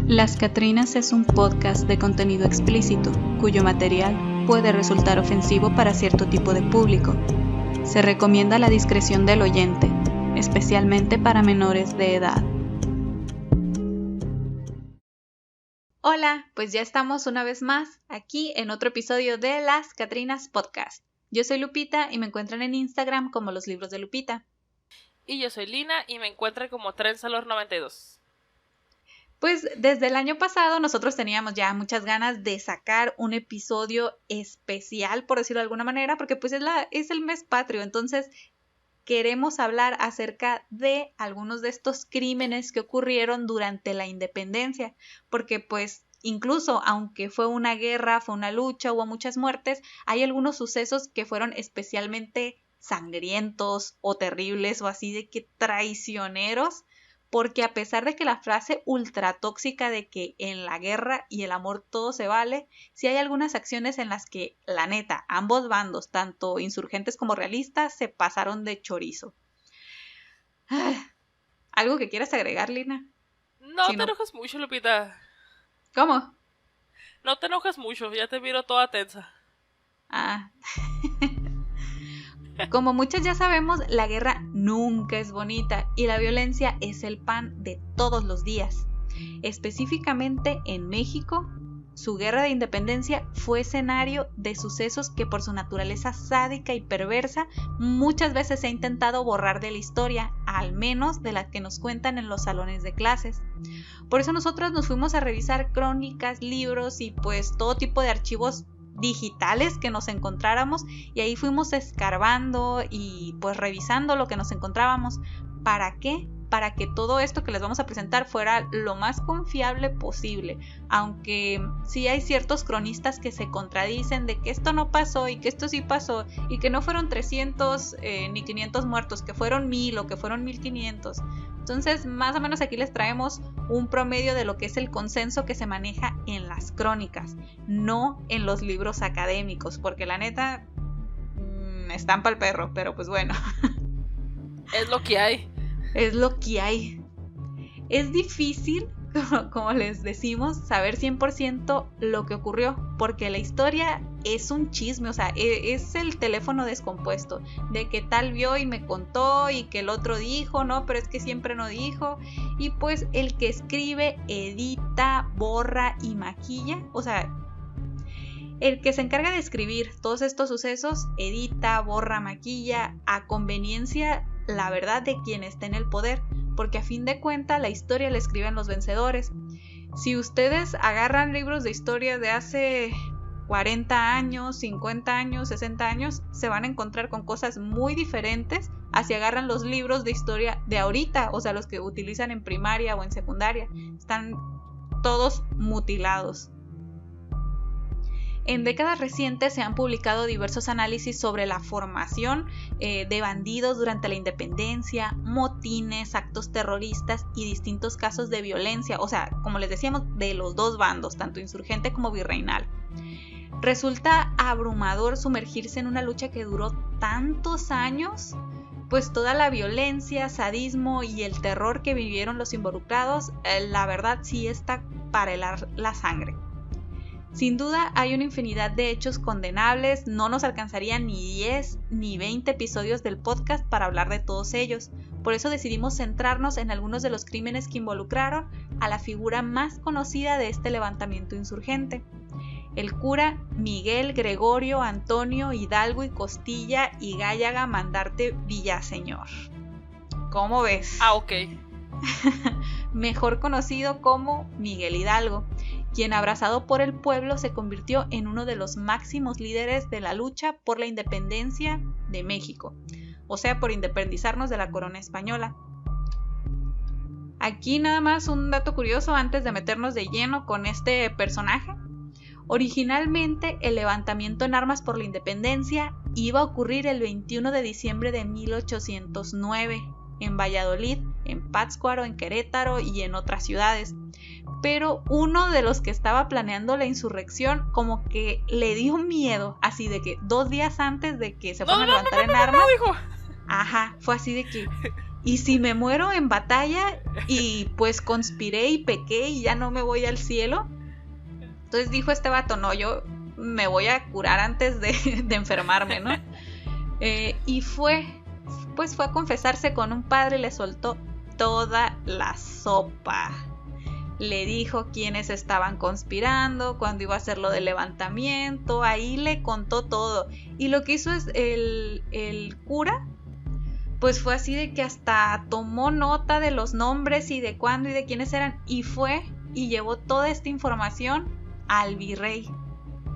Las Catrinas es un podcast de contenido explícito, cuyo material puede resultar ofensivo para cierto tipo de público. Se recomienda la discreción del oyente, especialmente para menores de edad. Hola, pues ya estamos una vez más aquí en otro episodio de Las Catrinas Podcast. Yo soy Lupita y me encuentran en Instagram como Los Libros de Lupita. Y yo soy Lina y me encuentro como Trenzalor92. Pues desde el año pasado nosotros teníamos ya muchas ganas de sacar un episodio especial, por decirlo de alguna manera, porque pues es el mes patrio, entonces queremos hablar acerca de algunos de estos crímenes que ocurrieron durante la independencia, porque pues incluso aunque fue una guerra, fue una lucha, hubo muchas muertes, hay algunos sucesos que fueron especialmente sangrientos o terribles o así de que traicioneros, porque a pesar de que la frase ultratóxica de que en la guerra y el amor todo se vale, sí hay algunas acciones en las que, la neta, ambos bandos, tanto insurgentes como realistas, se pasaron de chorizo. ¿Algo que quieras agregar, Lina? No te enojes mucho, Lupita. ¿Cómo? No te enojes mucho, ya te miro toda tensa. Como muchos ya sabemos, la guerra nunca es bonita y la violencia es el pan de todos los días. Específicamente en México, su guerra de independencia fue escenario de sucesos que por su naturaleza sádica y perversa muchas veces se ha intentado borrar de la historia, al menos de las que nos cuentan en los salones de clases. Por eso nosotros nos fuimos a revisar crónicas, libros y pues todo tipo de archivos digitales que nos encontráramos, y ahí fuimos escarbando y pues revisando lo que nos encontrábamos. ¿Para qué? Para que todo esto que les vamos a presentar fuera lo más confiable posible, aunque sí hay ciertos cronistas que se contradicen de que esto no pasó y que esto sí pasó y que no fueron 300 ni 500 muertos, que fueron 1000 o que fueron 1500. Entonces más o menos aquí les traemos un promedio de lo que es el consenso que se maneja en las crónicas, no en los libros académicos, porque la neta están pa'l perro, pero pues bueno. Es lo que hay. Es lo que hay. Es difícil, como les decimos, saber 100% lo que ocurrió, porque la historia es un chisme, o sea, es el teléfono descompuesto, de que tal vio y me contó y que el otro dijo, no, pero es que siempre no dijo, y pues el que escribe, edita, borra y maquilla, o sea, el que se encarga de escribir todos estos sucesos, edita, borra, maquilla, a conveniencia, la verdad, de quien está en el poder, porque a fin de cuentas la historia la escriben los vencedores. Si ustedes agarran libros de historia de hace 40 años, 50 años, 60 años, se van a encontrar con cosas muy diferentes a si agarran los libros de historia de ahorita, o sea, los que utilizan en primaria o en secundaria. Están todos mutilados. En décadas recientes se han publicado diversos análisis sobre la formación de bandidos durante la independencia, motines, actos terroristas y distintos casos de violencia, o sea, como les decíamos, de los dos bandos, tanto insurgente como virreinal. Resulta abrumador sumergirse en una lucha que duró tantos años, pues toda la violencia, sadismo y el terror que vivieron los involucrados, la verdad sí está para helar la sangre. Sin duda hay una infinidad de hechos condenables, no nos alcanzarían ni 10 ni 20 episodios del podcast para hablar de todos ellos, por eso decidimos centrarnos en algunos de los crímenes que involucraron a la figura más conocida de este levantamiento insurgente, el cura Miguel Gregorio Antonio Hidalgo y Costilla y Gállaga Mandarte Villaseñor. ¿Cómo ves? Ok. Mejor conocido como Miguel Hidalgo, quien abrazado por el pueblo se convirtió en uno de los máximos líderes de la lucha por la independencia de México, o sea, por independizarnos de la corona española. Aquí nada más un dato curioso antes de meternos de lleno con este personaje. Originalmente el levantamiento en armas por la independencia iba a ocurrir el 21 de diciembre de 1809 en Valladolid, en Pátzcuaro, en Querétaro y en otras ciudades. Pero uno de los que estaba planeando la insurrección como que le dio miedo, así de que 2 días antes de que se fueran a levantar en armas. Dijo. Ajá, fue así de que, ¿y si me muero en batalla y pues conspiré y pequé y ya no me voy al cielo? Entonces dijo este vato, no, yo me voy a curar antes de enfermarme, ¿no? Y fue a confesarse con un padre y le soltó toda la sopa. Le dijo quiénes estaban conspirando, cuándo iba a hacer lo del levantamiento, ahí le contó todo. Y lo que hizo es el cura, pues fue así de que hasta tomó nota de los nombres y de cuándo y de quiénes eran, y fue y llevó toda esta información al virrey.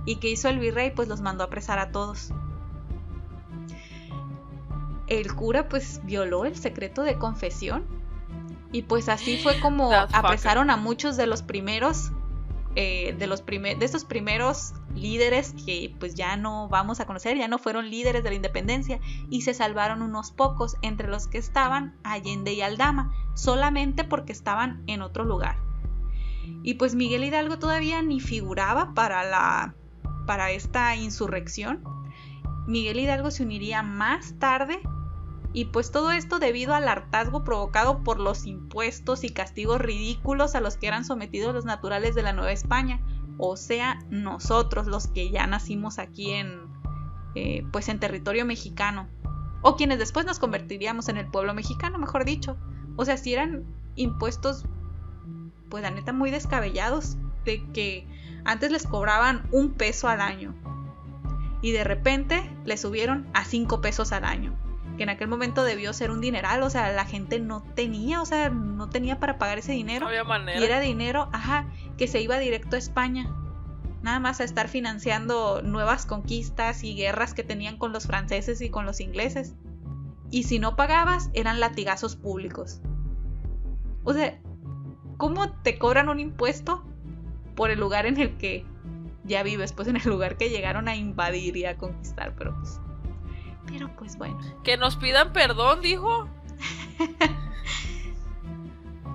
¿Y qué hizo el virrey? Pues los mandó a apresar a todos. El cura pues violó el secreto de confesión. Y pues así fue como apresaron a muchos de los primeros, de estos primeros líderes que pues ya no vamos a conocer, ya no fueron líderes de la independencia, y se salvaron unos pocos, entre los que estaban Allende y Aldama, solamente porque estaban en otro lugar. Y pues Miguel Hidalgo todavía ni figuraba para esta insurrección. Miguel Hidalgo se uniría más tarde. Y pues todo esto debido al hartazgo provocado por los impuestos y castigos ridículos a los que eran sometidos los naturales de la Nueva España, o sea, nosotros los que ya nacimos aquí en territorio mexicano, o quienes después nos convertiríamos en el pueblo mexicano, mejor dicho. O sea, si eran impuestos, pues la neta muy descabellados, de que antes les cobraban 1 peso al año y de repente les subieron a 5 pesos al año. Que en aquel momento debió ser un dineral, o sea, la gente no tenía para pagar ese dinero. No había manera. Y era dinero, que se iba directo a España. Nada más a estar financiando nuevas conquistas y guerras que tenían con los franceses y con los ingleses. Y si no pagabas, eran latigazos públicos. O sea, ¿cómo te cobran un impuesto por el lugar en el que ya vives? Pues en el lugar que llegaron a invadir y a conquistar, pero pues bueno. Que nos pidan perdón, dijo.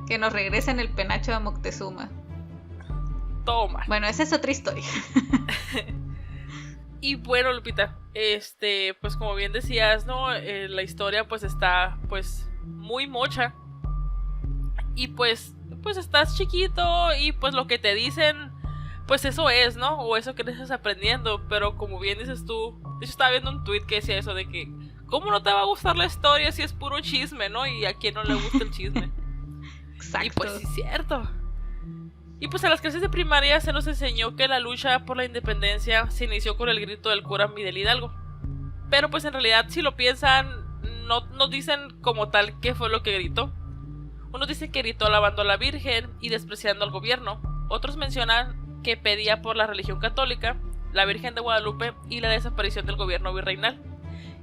Que nos regresen el penacho de Moctezuma. Toma. Bueno, esa es otra historia. Y bueno, Lupita, pues como bien decías, ¿no? La historia pues está pues muy mocha. Y pues estás chiquito y pues lo que te dicen, pues eso es, ¿no? O eso que estás aprendiendo. Pero como bien dices tú, de hecho estaba viendo un tweet que decía eso de que ¿cómo no te va a gustar la historia si es puro chisme, ¿no? Y a quien no le gusta el chisme. Exacto. Y pues sí es cierto. Y pues en las clases de primaria se nos enseñó que la lucha por la independencia se inició con el grito del cura Miguel Hidalgo. Pero pues en realidad si lo piensan, no dicen como tal qué fue lo que gritó. Unos dicen que gritó alabando a la Virgen y despreciando al gobierno. Otros mencionan que pedía por la religión católica, la Virgen de Guadalupe y la desaparición del gobierno virreinal.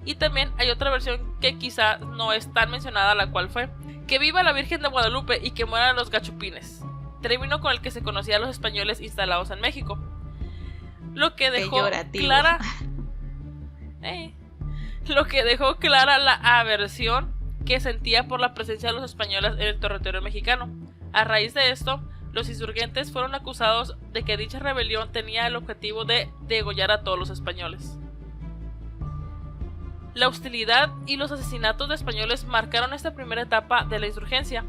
Y también hay otra versión que quizá no es tan mencionada, la cual fue que viva la Virgen de Guadalupe y que mueran los gachupines, término con el que se conocía a los españoles instalados en México. Lo que dejó clara la aversión que sentía por la presencia de los españoles en el territorio mexicano. A raíz de esto, los insurgentes fueron acusados de que dicha rebelión tenía el objetivo de degollar a todos los españoles. La hostilidad y los asesinatos de españoles marcaron esta primera etapa de la insurgencia.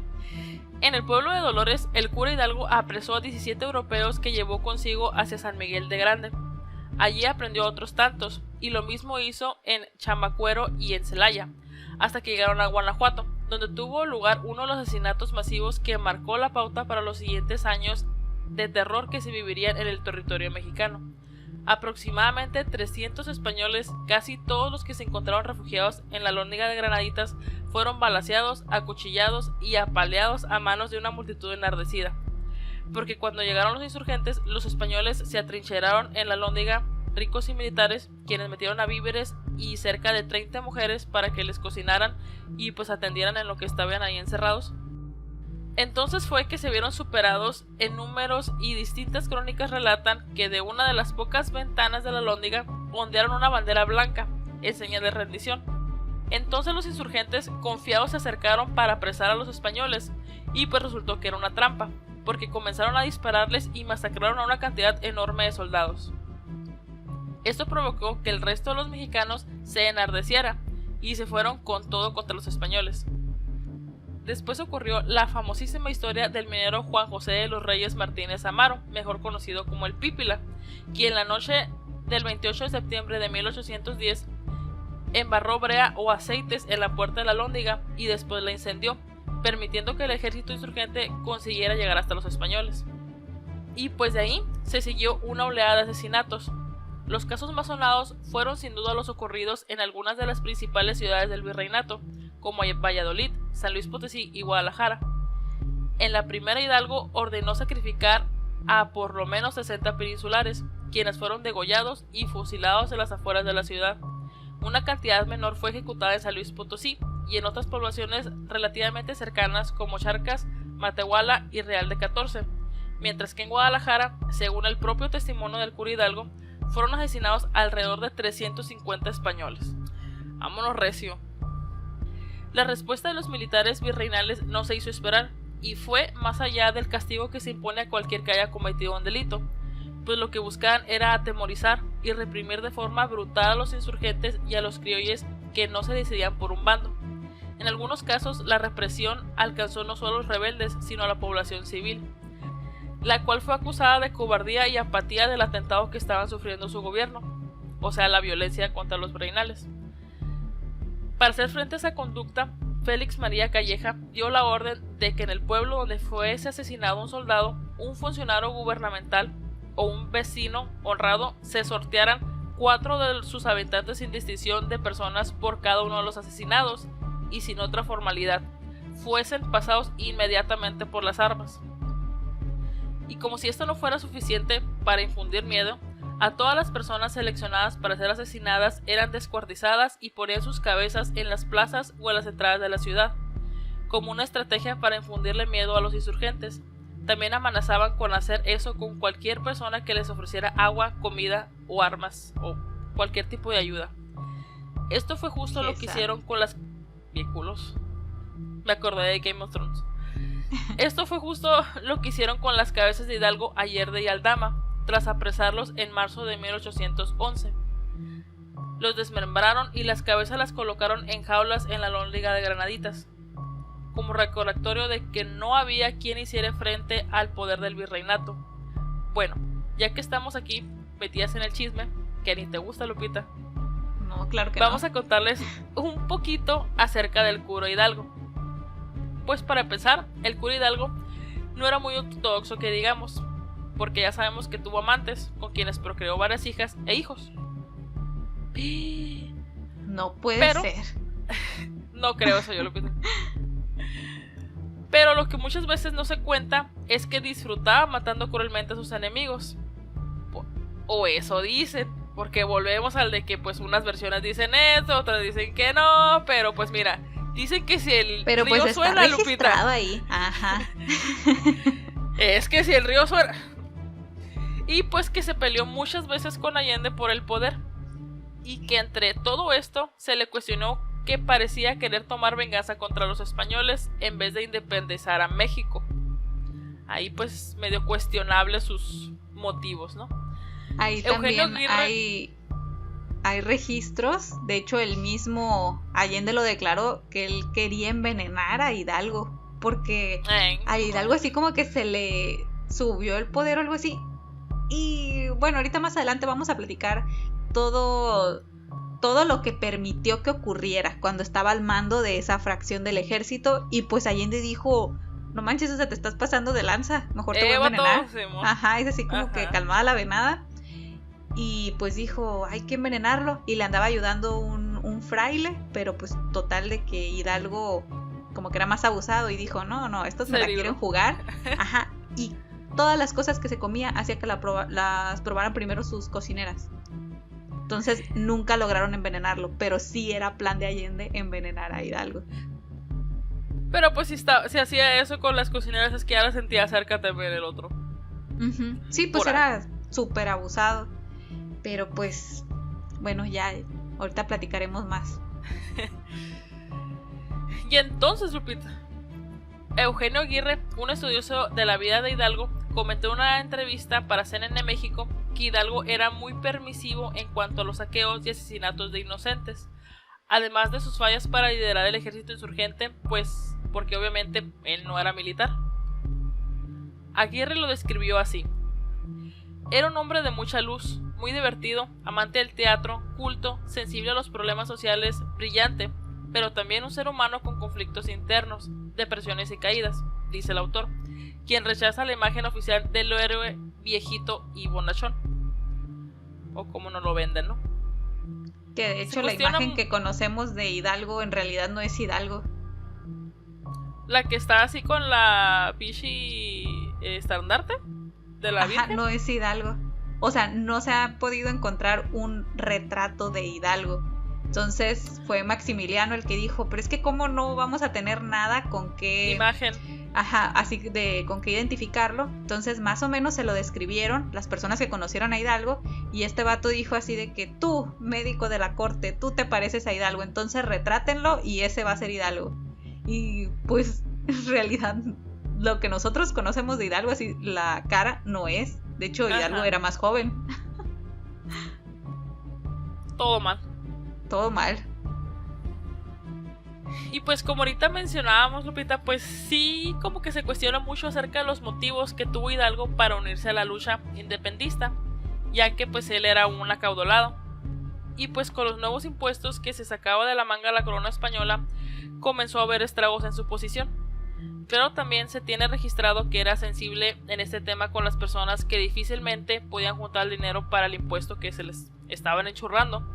En el pueblo de Dolores, el cura Hidalgo apresó a 17 europeos que llevó consigo hacia San Miguel de Grande. Allí aprendió a otros tantos, y lo mismo hizo en Chamacuero y en Celaya, hasta que llegaron a Guanajuato, donde tuvo lugar uno de los asesinatos masivos que marcó la pauta para los siguientes años de terror que se vivirían en el territorio mexicano. Aproximadamente 300 españoles, casi todos los que se encontraron refugiados en la Lóndiga de Granaditas, fueron balaceados, acuchillados y apaleados a manos de una multitud enardecida. Porque cuando llegaron los insurgentes, los españoles se atrincheraron en la Lóndiga, ricos y militares, quienes metieron a víveres y cerca de 30 mujeres para que les cocinaran y pues atendieran en lo que estaban ahí encerrados. Entonces fue que se vieron superados en números y distintas crónicas relatan que de una de las pocas ventanas de la Lóndiga ondearon una bandera blanca, en señal de rendición. Entonces los insurgentes confiados se acercaron para apresar a los españoles y pues resultó que era una trampa, porque comenzaron a dispararles y masacraron a una cantidad enorme de soldados. Esto provocó que el resto de los mexicanos se enardeciera y se fueron con todo contra los españoles. Después ocurrió la famosísima historia del minero Juan José de los Reyes Martínez Amaro, mejor conocido como el Pípila, quien la noche del 28 de septiembre de 1810 embarró brea o aceites en la puerta de la Alhóndiga y después la incendió, permitiendo que el ejército insurgente consiguiera llegar hasta los españoles. Y pues de ahí se siguió una oleada de asesinatos. Los casos más sonados fueron sin duda los ocurridos en algunas de las principales ciudades del virreinato, como Valladolid, San Luis Potosí y Guadalajara. En la primera, Hidalgo ordenó sacrificar a por lo menos 60 peninsulares, quienes fueron degollados y fusilados en las afueras de la ciudad. Una cantidad menor fue ejecutada en San Luis Potosí y en otras poblaciones relativamente cercanas como Charcas, Matehuala y Real de 14, mientras que en Guadalajara, según el propio testimonio del cura Hidalgo, fueron asesinados alrededor de 350 españoles. Vámonos recio. La respuesta de los militares virreinales no se hizo esperar y fue más allá del castigo que se impone a cualquier que haya cometido un delito, pues lo que buscaban era atemorizar y reprimir de forma brutal a los insurgentes y a los criollos que no se decidían por un bando. En algunos casos, la represión alcanzó no solo a los rebeldes, sino a la población civil, la cual fue acusada de cobardía y apatía del atentado que estaban sufriendo su gobierno, o sea, la violencia contra los virreinales. Para hacer frente a esa conducta, Félix María Calleja dio la orden de que en el pueblo donde fuese asesinado un soldado, un funcionario gubernamental o un vecino honrado se sortearan 4 de sus habitantes sin distinción de personas por cada uno de los asesinados y sin otra formalidad, fuesen pasados inmediatamente por las armas. Y como si esto no fuera suficiente para infundir miedo, a todas las personas seleccionadas para ser asesinadas eran descuartizadas y ponían sus cabezas en las plazas o en las entradas de la ciudad, como una estrategia para infundirle miedo a los insurgentes. También amenazaban con hacer eso con cualquier persona que les ofreciera agua, comida o armas o cualquier tipo de ayuda. Esto fue justo lo que hicieron con las vehículos. Me acordé de Game of Thrones. Esto fue justo lo que hicieron con las cabezas de Hidalgo, Allende y Aldama, tras apresarlos en marzo de 1811. Los desmembraron y las cabezas las colocaron en jaulas en la Alhóndiga de Granaditas, como recordatorio de que no había quien hiciera frente al poder del virreinato. Bueno, ya que estamos aquí metidas en el chisme, que ni te gusta, Lupita. No, claro que vamos no. a contarles un poquito acerca del cura Hidalgo. Pues para empezar, el cura Hidalgo no era muy ortodoxo que digamos, porque ya sabemos que tuvo amantes con quienes procreó varias hijas e hijos. No puede ser. No creo eso yo, Lupita. Pero lo que muchas veces no se cuenta es que disfrutaba matando cruelmente a sus enemigos. O eso dicen, porque volvemos al de que pues unas versiones dicen esto, otras dicen que no, pero pues mira, dicen que si el pero río pues suena, está Lupita. Ahí. Ajá. Es que si el río suena. Y pues que se peleó muchas veces con Allende por el poder. Y que entre todo esto se le cuestionó que parecía querer tomar venganza contra los españoles en vez de independizar a México. Ahí pues medio cuestionable sus motivos, ¿no? Ahí Eugenio también Aguirre... hay registros. De hecho, el mismo Allende lo declaró, que él quería envenenar a Hidalgo, porque a Hidalgo así como que se le subió el poder o algo así. Y bueno, ahorita más adelante vamos a platicar todo lo que permitió que ocurriera cuando estaba al mando de esa fracción del ejército. Y pues Allende dijo: no manches, o sea, te estás pasando de lanza, mejor te voy a envenenar. Ajá, es así como que calmada la venada. Y pues dijo, hay que envenenarlo. Y le andaba ayudando un fraile, pero pues total de que Hidalgo como que era más abusado y dijo, no, estos me la quieren jugar. Ajá, y todas las cosas que se comía hacía que las probaran primero sus cocineras. Entonces nunca lograron envenenarlo, pero sí era plan de Allende envenenar a Hidalgo. Pero pues si hacía eso con las cocineras, es que ya la sentía cerca también el otro. Uh-huh. Sí, pues era súper abusado. Pero pues, bueno, ya ahorita platicaremos más. Y entonces, Lupita, Eugenio Aguirre, un estudioso de la vida de Hidalgo, comentó en una entrevista para CNN México que Hidalgo era muy permisivo en cuanto a los saqueos y asesinatos de inocentes, además de sus fallas para liderar el ejército insurgente, pues porque obviamente él no era militar. Aguirre lo describió así: era un hombre de mucha luz, muy divertido, amante del teatro, culto, sensible a los problemas sociales, brillante, pero también un ser humano con conflictos internos, depresiones y caídas, dice el autor, quien rechaza la imagen oficial del héroe viejito y bonachón. O como nos lo venden, ¿no? Que de hecho la imagen que conocemos de Hidalgo en realidad no es Hidalgo. La que está así con la pichi estandarte de la Virgen. No es Hidalgo. O sea, no se ha podido encontrar un retrato de Hidalgo. Entonces fue Maximiliano el que dijo, pero es que cómo no vamos a tener nada con qué imagen. Así de con qué identificarlo. Entonces más o menos se lo describieron las personas que conocieron a Hidalgo, y este vato dijo así de que tú, médico de la corte, tú te pareces a Hidalgo, entonces retrátenlo y ese va a ser Hidalgo. Y pues en realidad lo que nosotros conocemos de Hidalgo, así la cara no es. De hecho Hidalgo era más joven. Todo mal. Todo mal. Y pues como ahorita mencionábamos, Lupita, pues sí, como que se cuestiona mucho acerca de los motivos que tuvo Hidalgo para unirse a la lucha independentista, ya que pues él era un acaudalado. Y pues con los nuevos impuestos que se sacaba de la manga la corona española, comenzó a haber estragos en su posición. Pero también se tiene registrado que era sensible en este tema con las personas que difícilmente podían juntar el dinero para el impuesto que se les estaban enchurrando.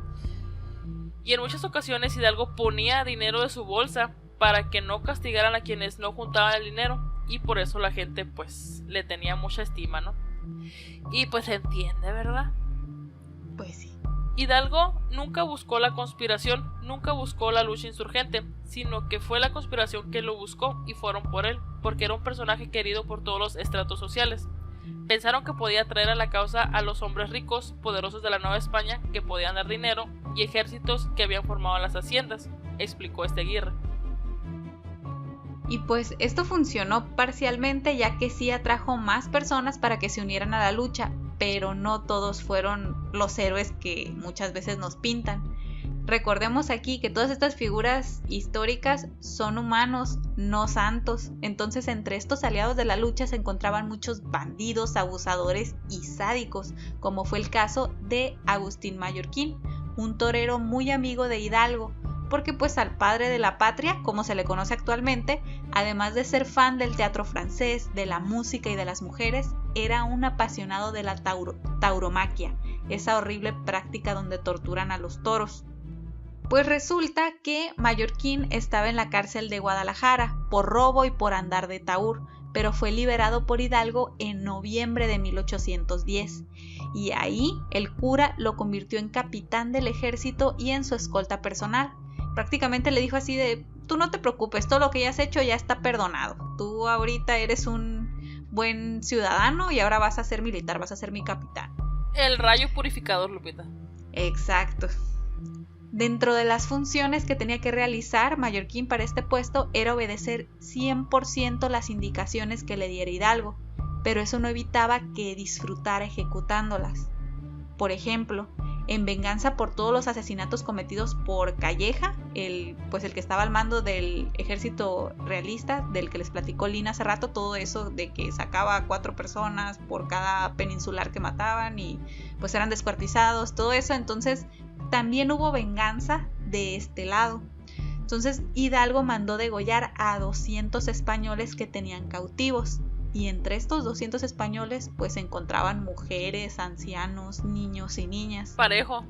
Y en muchas ocasiones Hidalgo ponía dinero de su bolsa para que no castigaran a quienes no juntaban el dinero, y por eso la gente pues le tenía mucha estima, ¿no? Y pues se entiende, ¿verdad? Pues sí. Hidalgo nunca buscó la conspiración, nunca buscó la lucha insurgente, sino que fue la conspiración que lo buscó y fueron por él, porque era un personaje querido por todos los estratos sociales. Pensaron que podía traer a la causa a los hombres ricos, poderosos de la Nueva España, que podían dar dinero, y ejércitos que habían formado las haciendas, explicó Aguirre. Y pues esto funcionó parcialmente, ya que sí atrajo más personas para que se unieran a la lucha, pero no todos fueron los héroes que muchas veces nos pintan. Recordemos aquí que todas estas figuras históricas son humanos, no santos. Entonces entre estos aliados de la lucha se encontraban muchos bandidos, abusadores y sádicos, como fue el caso de Agustín Mallorquín, un torero muy amigo de Hidalgo, porque pues al padre de la patria, como se le conoce actualmente, además de ser fan del teatro francés, de la música y de las mujeres, era un apasionado de la tauromaquia, esa horrible práctica donde torturan a los toros. Pues resulta que Mallorquín estaba en la cárcel de Guadalajara por robo y por andar de taur, pero fue liberado por Hidalgo en noviembre de 1810, y ahí el cura lo convirtió en capitán del ejército y en su escolta personal. Prácticamente le dijo así de, tú no te preocupes, todo lo que ya has hecho ya está perdonado, tú ahorita eres un buen ciudadano y ahora vas a ser militar, vas a ser mi capitán. El rayo purificador, Lupita. Exacto. Dentro de las funciones que tenía que realizar Mallorquín para este puesto era obedecer 100% las indicaciones que le diera Hidalgo, pero eso no evitaba que disfrutara ejecutándolas. Por ejemplo, en venganza por todos los asesinatos cometidos por Calleja, el que estaba al mando del ejército realista, del que les platicó Lina hace rato, todo eso de que sacaba a 4 personas por cada peninsular que mataban y pues eran descuartizados, todo eso. Entonces también hubo venganza de este lado. Entonces Hidalgo mandó degollar a 200 españoles que tenían cautivos, y entre estos 200 españoles pues se encontraban mujeres, ancianos, niños y niñas. Parejo.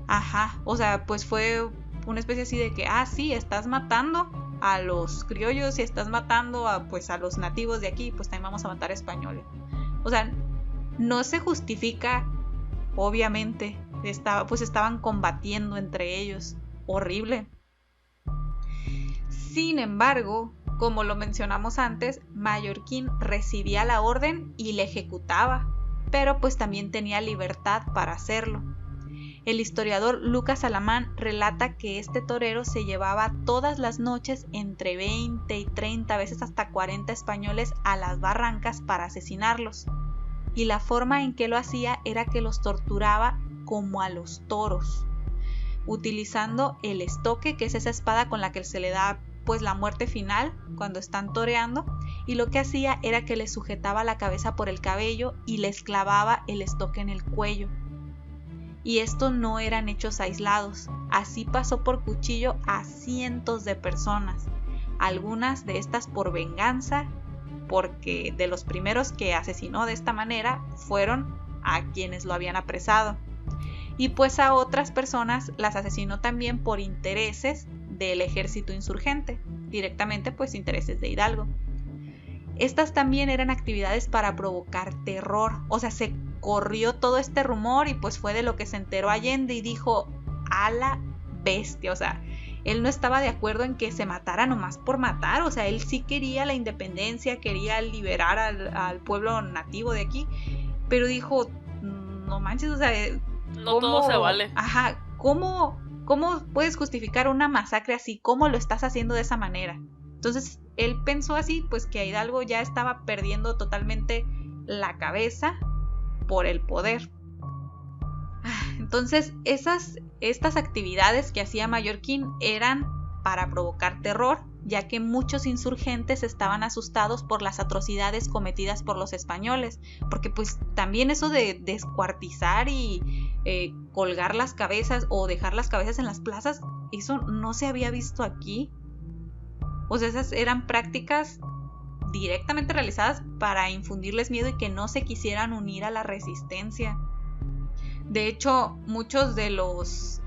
Ajá, o sea, pues fue una especie así de que, sí, estás matando a los criollos y estás matando a los nativos de aquí, pues también vamos a matar a españoles. O sea, no se justifica, obviamente, estaban combatiendo entre ellos, horrible. Sin embargo, como lo mencionamos antes, Mallorquín recibía la orden y la ejecutaba, pero pues también tenía libertad para hacerlo. El historiador Lucas Alamán relata que este torero se llevaba todas las noches entre 20 y 30, a veces hasta 40 españoles a las barrancas para asesinarlos. Y la forma en que lo hacía era que los torturaba como a los toros, utilizando el estoque, que es esa espada con la que se le da pues la muerte final cuando están toreando, y lo que hacía era que les sujetaba la cabeza por el cabello y les clavaba el estoque en el cuello. Y esto no eran hechos aislados, así pasó por cuchillo a cientos de personas, algunas de estas por venganza, porque de los primeros que asesinó de esta manera fueron a quienes lo habían apresado, y pues a otras personas las asesinó también por intereses del ejército insurgente, directamente pues intereses de Hidalgo. Estas también eran actividades para provocar terror, o sea, se corrió todo este rumor y pues fue de lo que se enteró Allende y dijo, a la bestia, o sea, él no estaba de acuerdo en que se matara nomás por matar, o sea, él sí quería la independencia, quería liberar al pueblo nativo de aquí, pero dijo, no manches, o sea, no todo se vale. Ajá, ¿cómo puedes justificar una masacre así? ¿Cómo lo estás haciendo de esa manera? Entonces él pensó así, pues que Hidalgo ya estaba perdiendo totalmente la cabeza por el poder. Entonces estas actividades que hacía Mallorquín eran para provocar terror, ya que muchos insurgentes estaban asustados por las atrocidades cometidas por los españoles, porque pues también eso de descuartizar y colgar las cabezas o dejar las cabezas en las plazas, eso no se había visto aquí. O sea, esas eran prácticas directamente realizadas para infundirles miedo y que no se quisieran unir a la resistencia. De hecho, muchos de los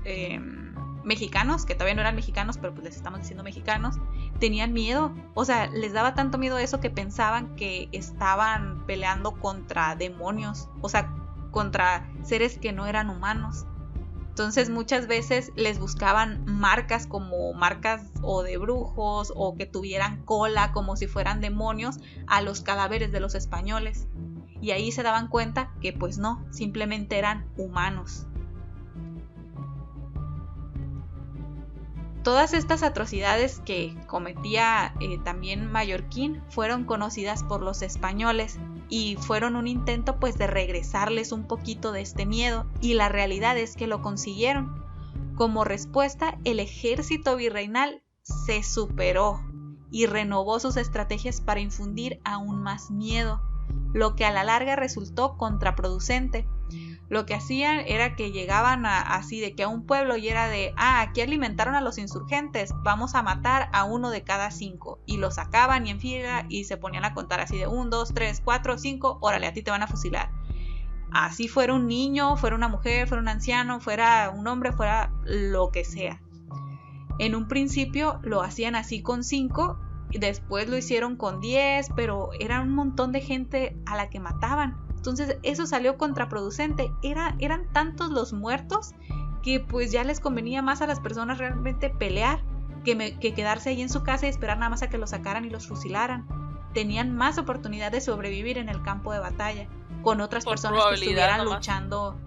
mexicanos, que todavía no eran mexicanos, pero pues les estamos diciendo mexicanos, tenían miedo. O sea, les daba tanto miedo eso que pensaban que estaban peleando contra demonios, o sea, contra seres que no eran humanos. Entonces muchas veces les buscaban marcas como marcas o de brujos o que tuvieran cola como si fueran demonios a los cadáveres de los españoles. Y ahí se daban cuenta que pues no, simplemente eran humanos. Todas estas atrocidades que cometía también Mallorquín fueron conocidas por los españoles y fueron un intento pues de regresarles un poquito de este miedo, y la realidad es que lo consiguieron. Como respuesta, el ejército virreinal se superó y renovó sus estrategias para infundir aún más miedo, lo que a la larga resultó contraproducente. Lo que hacían era que llegaban así de que a un pueblo y era de, aquí alimentaron a los insurgentes, vamos a matar a 1 de cada 5, y lo sacaban y en fila y se ponían a contar así de 1, 2, 3, 4, 5, órale, a ti te van a fusilar. Así fuera un niño, fuera una mujer, fuera un anciano, fuera un hombre, fuera lo que sea. En un principio lo hacían así con 5 y después lo hicieron con 10, pero era un montón de gente a la que mataban. Entonces eso salió contraproducente. Eran tantos los muertos que pues ya les convenía más a las personas realmente pelear que quedarse ahí en su casa y esperar nada más a que los sacaran y los fusilaran. Tenían más oportunidad de sobrevivir en el campo de batalla con otras personas que estuvieran luchando,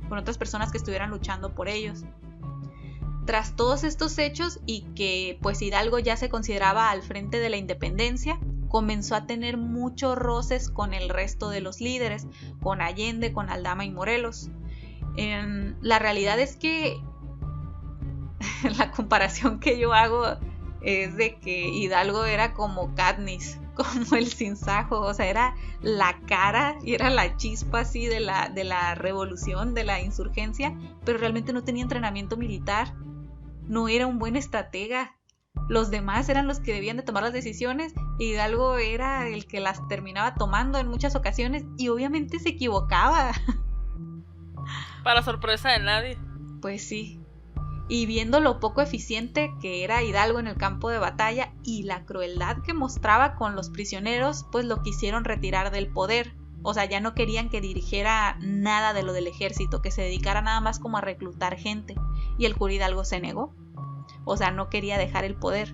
con otras personas que estuvieran luchando por ellos. Tras todos estos hechos y que pues Hidalgo ya se consideraba al frente de la independencia, comenzó a tener muchos roces con el resto de los líderes, con Allende, con Aldama y Morelos. La realidad es que la comparación que yo hago es de que Hidalgo era como Katniss, como el sinsajo, o sea, era la cara y era la chispa así de la revolución, de la insurgencia, pero realmente no tenía entrenamiento militar, no era un buen estratega. Los demás eran los que debían de tomar las decisiones y Hidalgo era el que las terminaba tomando en muchas ocasiones y obviamente se equivocaba. Para sorpresa de nadie. Pues sí. Y viendo lo poco eficiente que era Hidalgo en el campo de batalla y la crueldad que mostraba con los prisioneros, pues lo quisieron retirar del poder. O sea, ya no querían que dirigiera nada de lo del ejército, que se dedicara nada más como a reclutar gente. Y el cura Hidalgo se negó. O sea, no quería dejar el poder.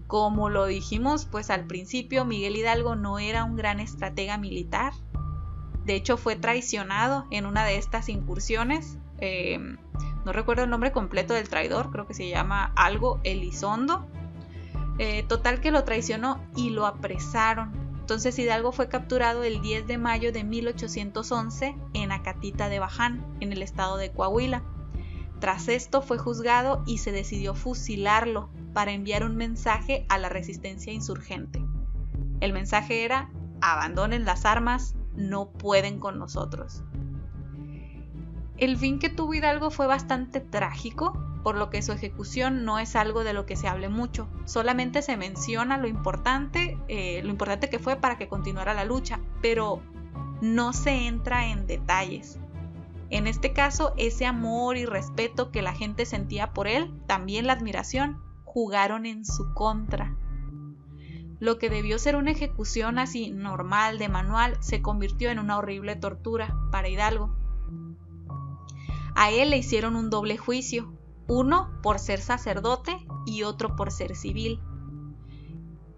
Como lo dijimos pues al principio, Miguel Hidalgo no era un gran estratega militar. De hecho fue traicionado en una de estas incursiones no recuerdo el nombre completo del traidor, creo que se llama algo Elizondo. Total que lo traicionó y lo apresaron. Entonces Hidalgo fue capturado el 10 de mayo de 1811 en Acatita de Baján, en el estado de Coahuila. Tras esto fue juzgado y se decidió fusilarlo para enviar un mensaje a la resistencia insurgente. El mensaje era: abandonen las armas, no pueden con nosotros. El fin que tuvo Hidalgo fue bastante trágico, por lo que su ejecución no es algo de lo que se hable mucho. Solamente se menciona lo importante que fue para que continuara la lucha, pero no se entra en detalles. En este caso, ese amor y respeto que la gente sentía por él, también la admiración, jugaron en su contra. Lo que debió ser una ejecución así normal, de manual, se convirtió en una horrible tortura para Hidalgo. A él le hicieron un doble juicio, uno por ser sacerdote y otro por ser civil.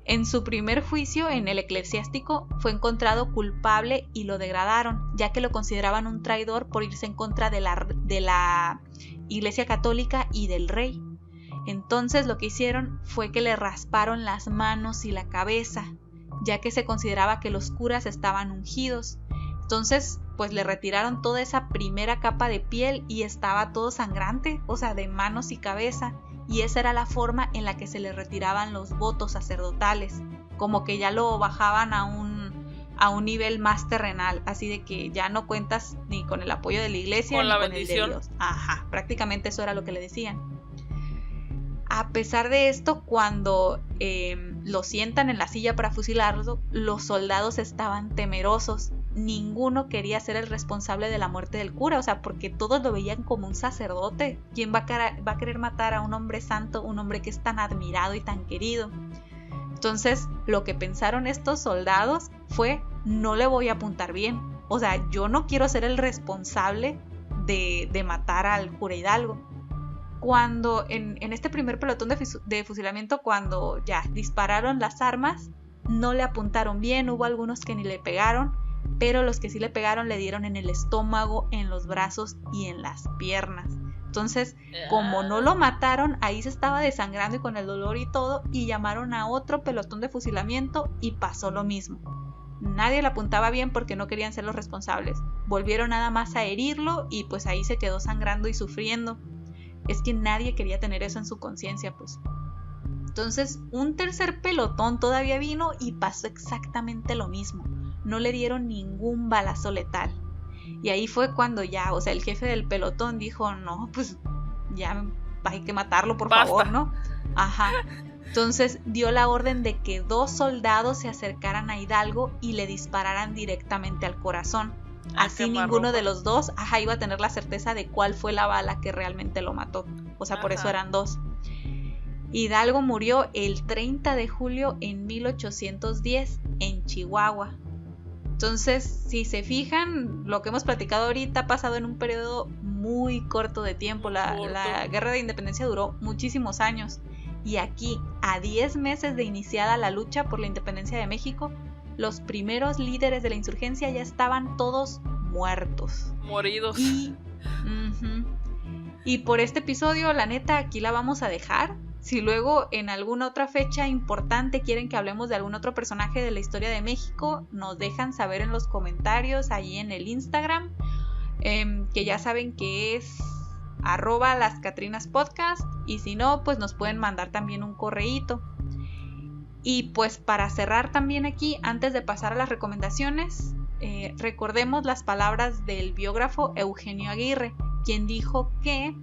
En su primer juicio, en el eclesiástico, fue encontrado culpable y lo degradaron, ya que lo consideraban un traidor por irse en contra de la Iglesia Católica y del rey. Entonces lo que hicieron fue que le rasparon las manos y la cabeza, ya que se consideraba que los curas estaban ungidos. Entonces, pues le retiraron toda esa primera capa de piel y estaba todo sangrante, o sea, de manos y cabeza. Y esa era la forma en la que se le retiraban los votos sacerdotales, como que ya lo bajaban a un nivel más terrenal, así de que ya no cuentas ni con el apoyo de la iglesia con ni la con bendición. el de Dios. Ajá, prácticamente eso era lo que le decían. A pesar de esto, cuando lo sientan en la silla para fusilarlo, los soldados estaban temerosos. Ninguno quería ser el responsable de la muerte del cura, o sea, porque todos lo veían como un sacerdote. ¿Quién va a querer matar a un hombre santo, un hombre que es tan admirado y tan querido? Entonces, lo que pensaron estos soldados fue: no le voy a apuntar bien. O sea, yo no quiero ser el responsable de matar al cura Hidalgo. Cuando en este primer pelotón de fusilamiento, cuando ya dispararon las armas, no le apuntaron bien, hubo algunos que ni le pegaron, pero los que sí le pegaron le dieron en el estómago, en los brazos y en las piernas. Entonces, como no lo mataron, ahí se estaba desangrando y con el dolor y todo, y llamaron a otro pelotón de fusilamiento y pasó lo mismo. Nadie le apuntaba bien porque no querían ser los responsables. Volvieron nada más a herirlo y pues ahí se quedó sangrando y sufriendo. Es que nadie quería tener eso en su conciencia, pues. Entonces, un tercer pelotón todavía vino y pasó exactamente lo mismo. No le dieron ningún balazo letal. Y ahí fue cuando ya, o sea, el jefe del pelotón dijo: no, pues ya hay que matarlo, por favor, ¿no? Ajá. Entonces dio la orden de que 2 soldados se acercaran a Hidalgo y le dispararan directamente al corazón. Así ninguno de los dos iba a tener la certeza de cuál fue la bala que realmente lo mató. O sea, por eso eran 2. Hidalgo murió el 30 de julio en 1810 en Chihuahua. Entonces, si se fijan, lo que hemos platicado ahorita ha pasado en un periodo muy corto de tiempo. La guerra de independencia duró muchísimos años. Y aquí, a 10 meses de iniciada la lucha por la independencia de México, los primeros líderes de la insurgencia ya estaban todos muertos. Moridos. Y por este episodio, la neta, aquí la vamos a dejar. Si luego en alguna otra fecha importante quieren que hablemos de algún otro personaje de la historia de México, nos dejan saber en los comentarios, allí en el Instagram, que ya saben que es @lascatrinaspodcast, y si no, pues nos pueden mandar también un correíto. Y pues para cerrar también aquí, antes de pasar a las recomendaciones, recordemos las palabras del biógrafo Eugenio Aguirre, quien dijo que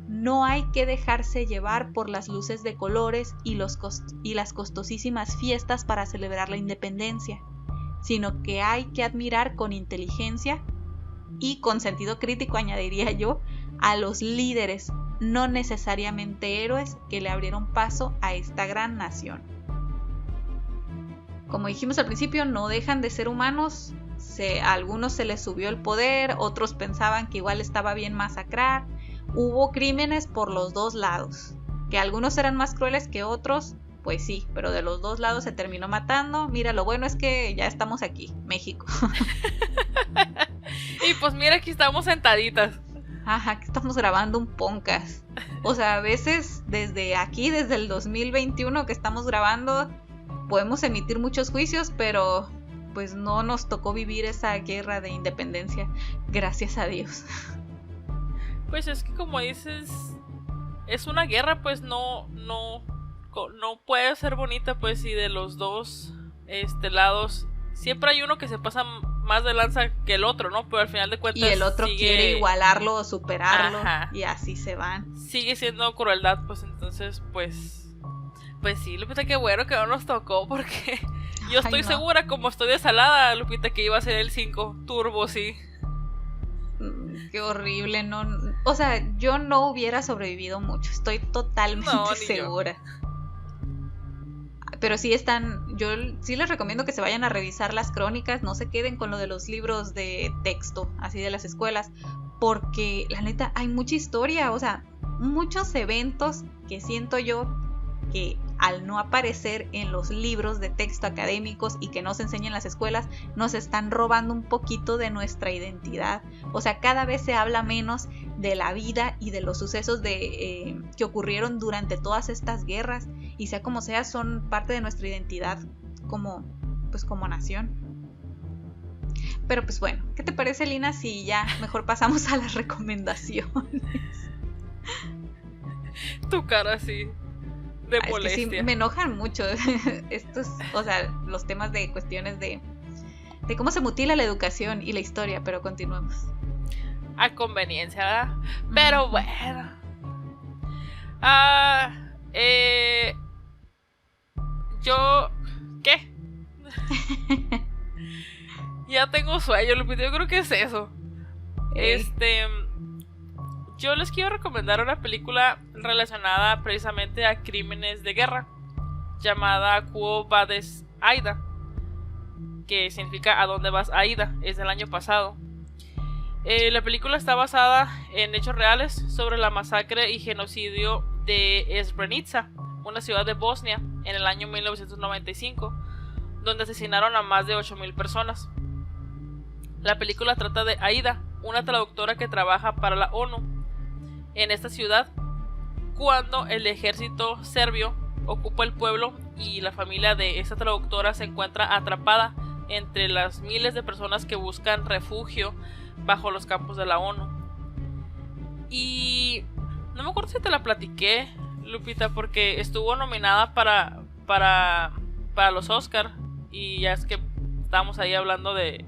no hay que dejarse llevar por las luces de colores y las costosísimas fiestas para celebrar la independencia, sino que hay que admirar con inteligencia y con sentido crítico, añadiría yo, a los líderes, no necesariamente héroes, que le abrieron paso a esta gran nación. Como dijimos al principio, no dejan de ser humanos. A algunos se les subió el poder, otros pensaban que igual estaba bien masacrar. Hubo crímenes por los 2 lados. Que algunos eran más crueles que otros, pues sí, pero de los 2 lados se terminó matando. Mira, lo bueno es que ya estamos aquí, México. Y pues mira, aquí estamos sentaditas. Ajá, que estamos grabando un podcast. O sea, a veces desde aquí, desde el 2021 que estamos grabando, podemos emitir muchos juicios, pero pues no nos tocó vivir esa guerra de independencia, gracias a Dios. Pues es que como dices, es una guerra, pues no puede ser bonita, pues, si de los dos lados siempre hay uno que se pasa más de lanza que el otro, ¿no? Pero al final de cuentas y el otro quiere igualarlo o superarlo. Ajá. Y así se van. Sigue siendo crueldad, pues entonces, pues sí, Lupita, qué bueno que no nos tocó, porque yo estoy segura, como estoy desalada, Lupita, que iba a ser el 5 Turbo, sí. Qué horrible, no, o sea, yo no hubiera sobrevivido mucho, estoy totalmente segura. Pero sí yo sí les recomiendo que se vayan a revisar las crónicas, no se queden con lo de los libros de texto, así de las escuelas, porque la neta hay mucha historia, o sea, muchos eventos que siento yo que al no aparecer en los libros de texto académicos y que no se enseñan en las escuelas, nos están robando un poquito de nuestra identidad. O sea, cada vez se habla menos de la vida y de los sucesos que ocurrieron durante todas estas guerras, y sea como sea, son parte de nuestra identidad como nación. Pero pues bueno, ¿qué te parece, Lina, si ya mejor pasamos a las recomendaciones? Tu cara sí. De molestia. Es que sí, me enojan mucho estos, o sea, los temas de cuestiones de cómo se mutila la educación y la historia, pero continuemos. A conveniencia, ¿verdad? Pero bueno. ¿Qué? Ya tengo sueño, Lupita, yo creo que es eso. Yo les quiero recomendar una película relacionada precisamente a crímenes de guerra, llamada Quo Vadis Aida, que significa ¿a dónde vas, Aida? Es del año pasado. La película está basada en hechos reales sobre la masacre y genocidio de Srebrenica, una ciudad de Bosnia, en el año 1995, donde asesinaron a más de 8,000 personas. La película trata de Aida, una traductora que trabaja para la ONU en esta ciudad, cuando el ejército serbio ocupa el pueblo y la familia de esta traductora se encuentra atrapada entre las miles de personas que buscan refugio bajo los campos de la ONU. Y no me acuerdo si te la platiqué, Lupita, porque estuvo nominada para los Oscar, y ya es que estábamos ahí hablando de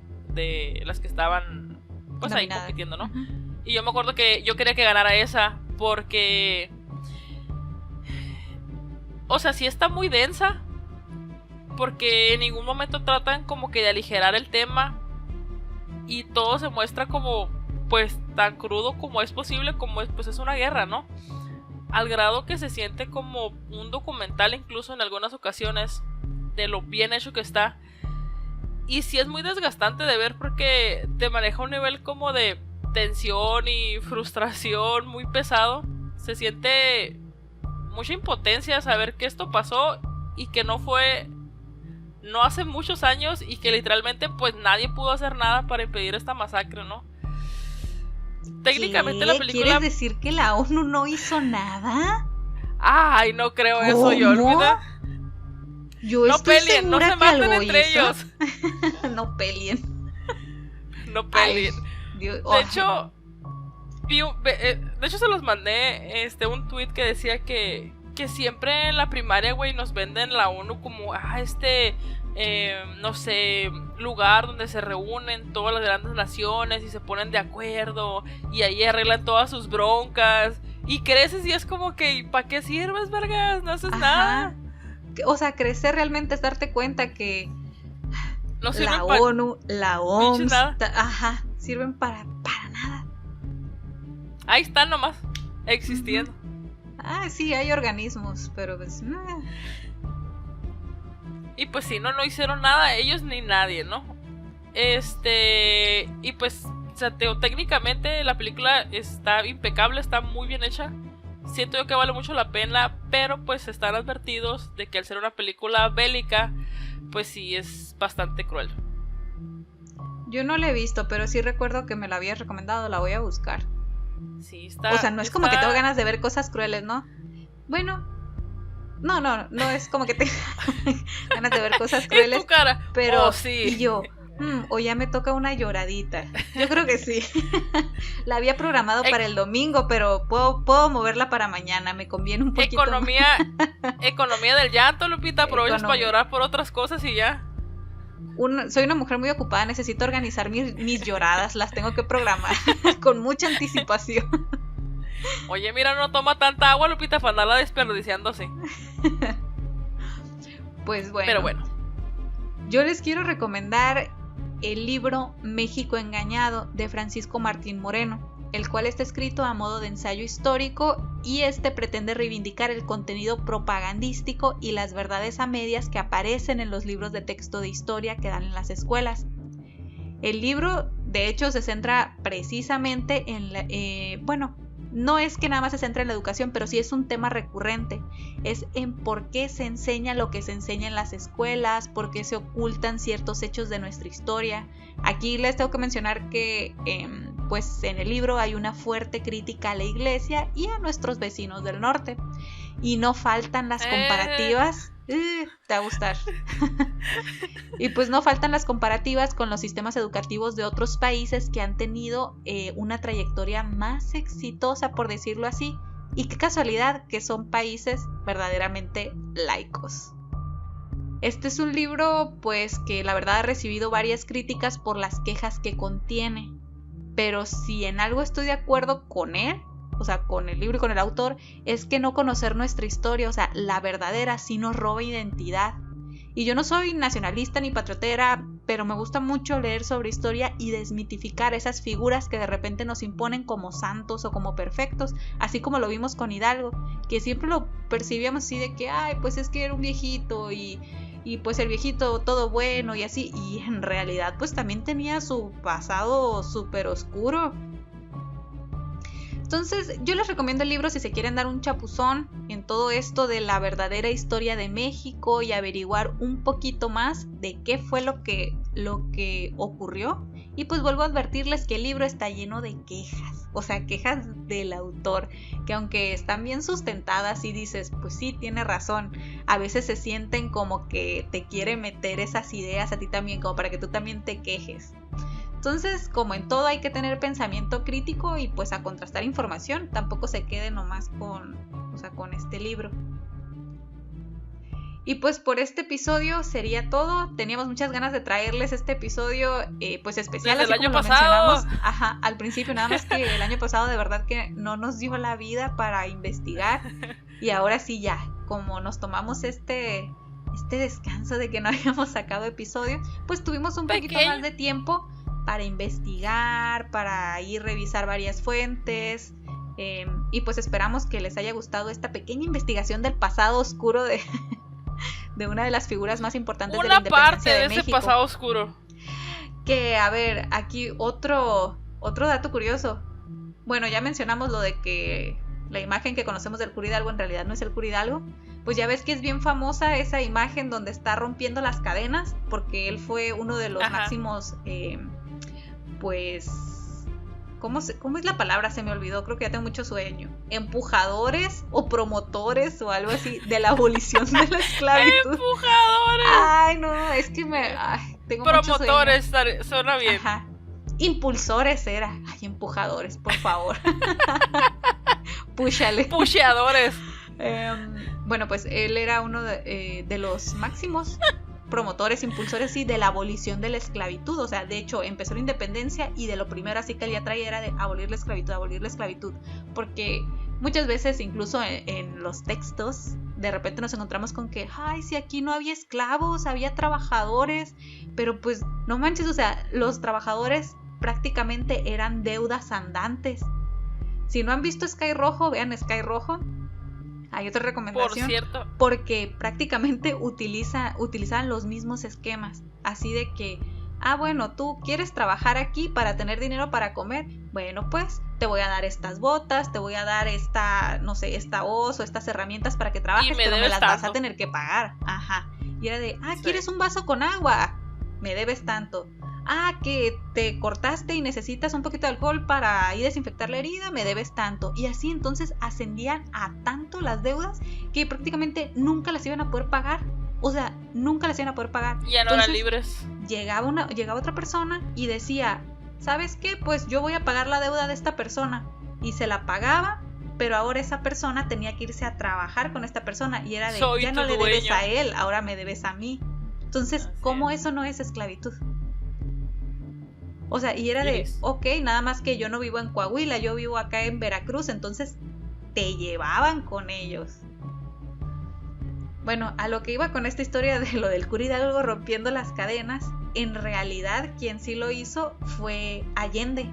las que estaban pues nominada, ahí compitiendo, ¿no? Uh-huh. Y yo me acuerdo que yo quería que ganara esa porque, o sea, sí está muy densa, porque en ningún momento tratan como que de aligerar el tema, y todo se muestra como pues tan crudo como es posible, como pues es una guerra, ¿no? Al grado que se siente como un documental incluso en algunas ocasiones de lo bien hecho que está. Y sí es muy desgastante de ver, porque te maneja un nivel como de tensión y frustración muy pesado. Se siente mucha impotencia saber que esto pasó y que no hace muchos años, y que literalmente pues nadie pudo hacer nada para impedir esta masacre, ¿no? Técnicamente la película... ¿Quieres decir que la ONU no hizo nada? Ay, no creo eso, yo olvida. Yo no estoy peleen, no se maten entre ellos. No peleen. No peleen. Dios, de hecho se los mandé un tweet que decía que siempre en la primaria, güey, nos venden la ONU como no sé, lugar donde se reúnen todas las grandes naciones y se ponen de acuerdo y ahí arreglan todas sus broncas, y creces y es como que ¿para qué sirves, vergas? No haces nada. O sea, crecer realmente es darte cuenta que no la ONU, la OMS, sirven para nada. Ahí están nomás, existiendo. Sí, hay organismos, pero pues nada. Y pues sí, no hicieron nada ellos ni nadie, ¿no? Y pues, o sea, técnicamente la película está impecable, está muy bien hecha. Siento yo que vale mucho la pena, pero pues están advertidos de que al ser una película bélica, pues sí es bastante cruel. Yo no la he visto, pero sí recuerdo que me la habías recomendado, la voy a buscar. Sí, está. O sea, no es como que tengo ganas de ver cosas crueles, ¿no? Bueno, no es como que tengo ganas de ver cosas crueles. En tu cara. Pero, sí. y yo, o ya me toca una lloradita. Yo creo que sí. La había programado para el domingo, pero puedo moverla para mañana. Me conviene un poquito. Economía del llanto, Lupita. Aprovechas para llorar por otras cosas y ya. Soy una mujer muy ocupada. Necesito organizar mis lloradas. Las tengo que programar con mucha anticipación. Oye, mira, no toma tanta agua, Lupita, para andarla desperdiciándose. Pues bueno. Pero bueno. Yo les quiero recomendar el libro México Engañado de Francisco Martín Moreno, el cual está escrito a modo de ensayo histórico y pretende reivindicar el contenido propagandístico y las verdades a medias que aparecen en los libros de texto de historia que dan en las escuelas. El libro, de hecho, se centra precisamente en no es que nada más se centra en la educación, pero sí es un tema recurrente. Es en por qué se enseña lo que se enseña en las escuelas, por qué se ocultan ciertos hechos de nuestra historia. Aquí les tengo que mencionar que pues en el libro hay una fuerte crítica a la iglesia y a nuestros vecinos del norte. Y no faltan las comparativas. Te va a gustar. Y pues no faltan las comparativas con los sistemas educativos de otros países que han tenido una trayectoria más exitosa, por decirlo así. Y qué casualidad que son países verdaderamente laicos. Este es un libro pues que la verdad ha recibido varias críticas por las quejas que contiene. Pero si en algo estoy de acuerdo con él, o sea, con el libro y con el autor, es que no conocer nuestra historia, o sea, la verdadera, sí nos roba identidad. Y yo no soy nacionalista ni patriotera, pero me gusta mucho leer sobre historia y desmitificar esas figuras que de repente nos imponen como santos o como perfectos, así como lo vimos con Hidalgo, que siempre lo percibíamos así de que, ay, pues es que era un viejito y pues el viejito todo bueno y así, y en realidad pues también tenía su pasado súper oscuro. Entonces yo les recomiendo el libro si se quieren dar un chapuzón en todo esto de la verdadera historia de México y averiguar un poquito más de qué fue lo que ocurrió. Y pues vuelvo a advertirles que el libro está lleno de quejas, o sea, quejas del autor, que aunque están bien sustentadas y dices, pues sí, tiene razón, a veces se sienten como que te quiere meter esas ideas a ti también, como para que tú también te quejes. Entonces, como en todo hay que tener pensamiento crítico y pues a contrastar información, tampoco se quede nomás con este libro. Y pues por este episodio sería todo. Teníamos muchas ganas de traerles este episodio pues especial. Desde así el como año lo pasado. mencionamos al principio, nada más que el año pasado de verdad que no nos dio la vida para investigar. Y ahora sí ya, como nos tomamos este descanso de que no habíamos sacado episodio, pues tuvimos un poquito más de tiempo para investigar, para ir revisar varias fuentes, y pues esperamos que les haya gustado esta pequeña investigación del pasado oscuro de una de las figuras más importantes de la independencia de México. Una parte de ese pasado oscuro. Que, a ver, aquí otro dato curioso. Bueno, ya mencionamos lo de que la imagen que conocemos del cura Hidalgo en realidad no es el cura Hidalgo. Pues ya ves que es bien famosa esa imagen donde está rompiendo las cadenas, porque él fue uno de los máximos... pues, ¿cómo es la palabra? Se me olvidó, creo que ya tengo mucho sueño. Empujadores o promotores o algo así de la abolición de la esclavitud. ¡Empujadores! Ay, no, es que tengo promotores, mucho sueño. Suena bien. Ajá. Impulsores era. Ay, empujadores, por favor. Púchale. Pusheadores. Bueno, pues él era uno de los máximos promotores, impulsores de la abolición de la esclavitud. O sea, de hecho empezó la independencia y de lo primero así que él ya traía era de abolir la esclavitud, porque muchas veces incluso en los textos de repente nos encontramos con que, ay, si aquí no había esclavos, había trabajadores, pero pues no manches, o sea, los trabajadores prácticamente eran deudas andantes. Si no han visto Sky Rojo, vean Sky Rojo. Hay otra recomendación. Por cierto. Porque prácticamente utilizan los mismos esquemas. Así de que, bueno, tú quieres trabajar aquí para tener dinero para comer. Bueno, pues te voy a dar estas botas, te voy a dar esta hoz o estas herramientas para que trabajes, pero me las vas a tener que pagar. Ajá. Y era de, ¿quieres un vaso con agua? Me debes tanto. que te cortaste y necesitas un poquito de alcohol para ir a desinfectar la herida, me debes tanto. Y así entonces ascendían a tanto las deudas que prácticamente nunca las iban a poder pagar. O sea, nunca las iban a poder pagar. Ya no entonces, eran libres. Llegaba otra persona y decía, ¿sabes qué? Pues yo voy a pagar la deuda de esta persona. Y se la pagaba, pero ahora esa persona tenía que irse a trabajar con esta persona. Y era de, ya no le debes a él, ahora me debes a mí. Entonces, ¿cómo eso no es esclavitud? O sea, y era de, ok, nada más que yo no vivo en Coahuila, yo vivo acá en Veracruz, entonces te llevaban con ellos. Bueno, a lo que iba con esta historia de lo del cura Hidalgo rompiendo las cadenas, en realidad quien sí lo hizo fue Allende.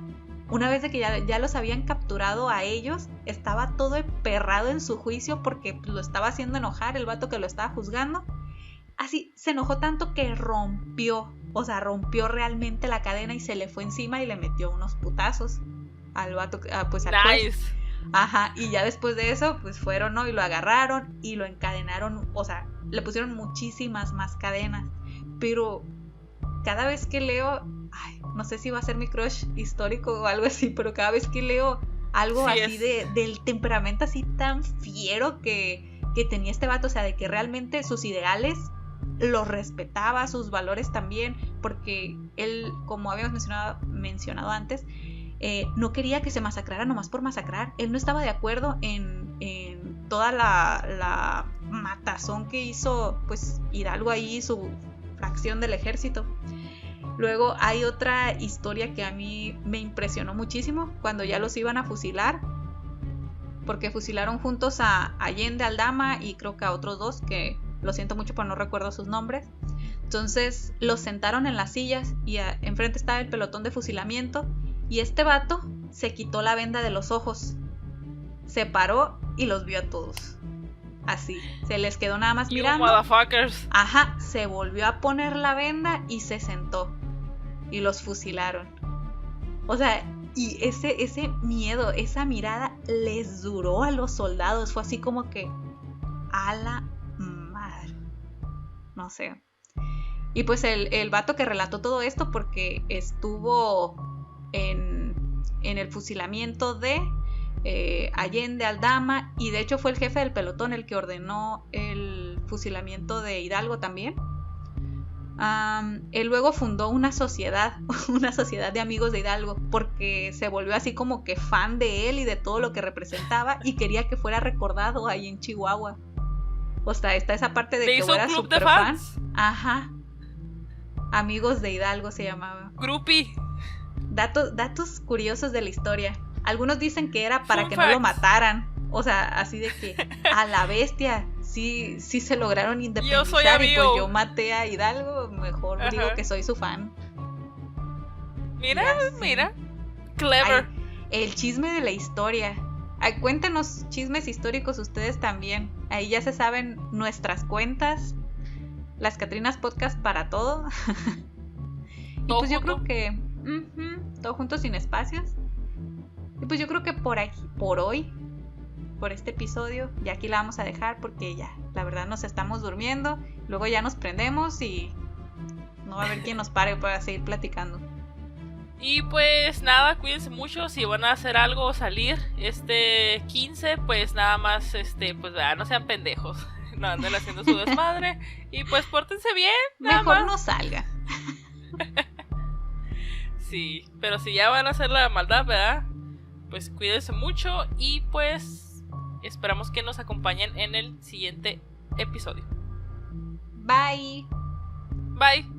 Una vez de que ya los habían capturado a ellos, estaba todo emperrado en su juicio porque lo estaba haciendo enojar el vato que lo estaba juzgando. Así, se enojó tanto que rompió realmente la cadena y se le fue encima y le metió unos putazos al vato, pues al juez. Ajá, y ya después de eso, pues fueron, ¿no? Y lo agarraron y lo encadenaron, o sea, le pusieron muchísimas más cadenas. Pero cada vez que leo, no sé si va a ser mi crush histórico o algo así, pero cada vez que leo algo así del temperamento así tan fiero que tenía este vato, o sea, de que realmente sus ideales los respetaba, sus valores también, porque él, como habíamos mencionado antes, no quería que se masacrara nomás por masacrar. Él no estaba de acuerdo en toda la matazón que hizo pues Hidalgo ahí, su fracción del ejército. Luego hay otra historia que a mí me impresionó muchísimo, cuando ya los iban a fusilar, porque fusilaron juntos a Allende, Aldama y creo que a otros dos que lo siento mucho pero no recuerdo sus nombres. Entonces los sentaron en las sillas y enfrente estaba el pelotón de fusilamiento y este vato se quitó la venda de los ojos, se paró y los vio a todos. Así, se les quedó nada más mirando. Ajá, se volvió a poner la venda y se sentó. Y los fusilaron. O sea, y ese miedo, esa mirada les duró a los soldados. Fue así como que, a la madre. No sé. Y pues el vato que relató todo esto, porque estuvo en el fusilamiento de Allende, Aldama, y de hecho fue el jefe del pelotón el que ordenó el fusilamiento de Hidalgo también. Él luego fundó una sociedad de amigos de Hidalgo, porque se volvió así como que fan de él y de todo lo que representaba y quería que fuera recordado ahí en Chihuahua. O sea, está esa parte de que fuera super fan. Ajá. Amigos de Hidalgo se llamaba. Groupie. Datos curiosos de la historia. Algunos dicen que era para que no lo mataran. O sea, así de que a la bestia sí se lograron independizar y pues yo maté a Hidalgo, mejor digo que soy su fan. Mira. Clever. El chisme de la historia. Cuéntenos chismes históricos ustedes también. Ahí ya se saben nuestras cuentas. Las Catrinas Podcast para todo. Y pues yo creo que todo junto sin espacios. Y pues yo creo que por hoy, por este episodio, ya aquí la vamos a dejar porque ya, la verdad nos estamos durmiendo. Luego ya nos prendemos y no va a haber quien nos pare para seguir platicando. Y pues nada, cuídense mucho. Si van a hacer algo o salir este 15, pues nada más, pues no sean pendejos. No anden haciendo su desmadre. Y pues pórtense bien. Mejor no salgan. Sí, pero si ya van a hacer la maldad, ¿verdad? Pues cuídense mucho y pues esperamos que nos acompañen en el siguiente episodio. Bye. Bye.